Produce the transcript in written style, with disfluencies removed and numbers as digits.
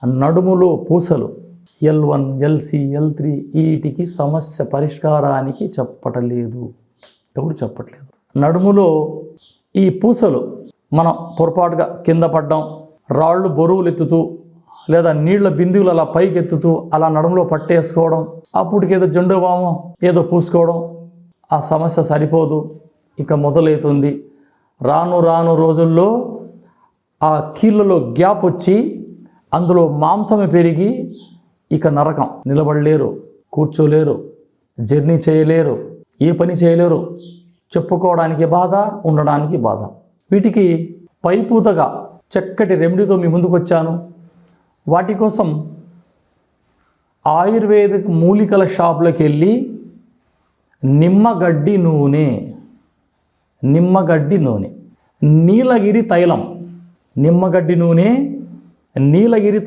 నడుములో పూసలు L1, LC, L3 వీటికి సమస్య పరిష్కారానికి చెప్పటలేదు, ఎవరు చెప్పట్లేదు. నడుములో ఈ పూసలు మనం పొరపాటుగా కింద పడ్డం, రాళ్ళు బరువులు ఎత్తుతూ లేదా నీళ్ల బిందువులు అలా పైకి ఎత్తుతూ అలా నడుములో పట్టేసుకోవడం, అప్పటికేదో జెండు బాము ఏదో పూసుకోవడం, ఆ సమస్య సరిపోదు, ఇక మొదలవుతుంది. రాను రాను రోజుల్లో ఆ కీళ్ళలో గ్యాప్ వచ్చి అందులో మాంసమే పెరిగి ఇక నరకం. నిలబడలేరు, కూర్చోలేరు, జర్నీ చేయలేరు, ఏ పని చేయలేరు, చెప్పుకోవడానికి బాధ, ఉండడానికి బాధ. వీటికి పైపూతగా చక్కటి రెమెడీతో మీ ముందుకు వచ్చాను. వాటి కోసం ఆయుర్వేదిక్ మూలికల షాపులోకి వెళ్ళి నిమ్మగడ్డి నూనె, నీలగిరి తైలం, నిమ్మగడ్డి నూనె, నీలగిరి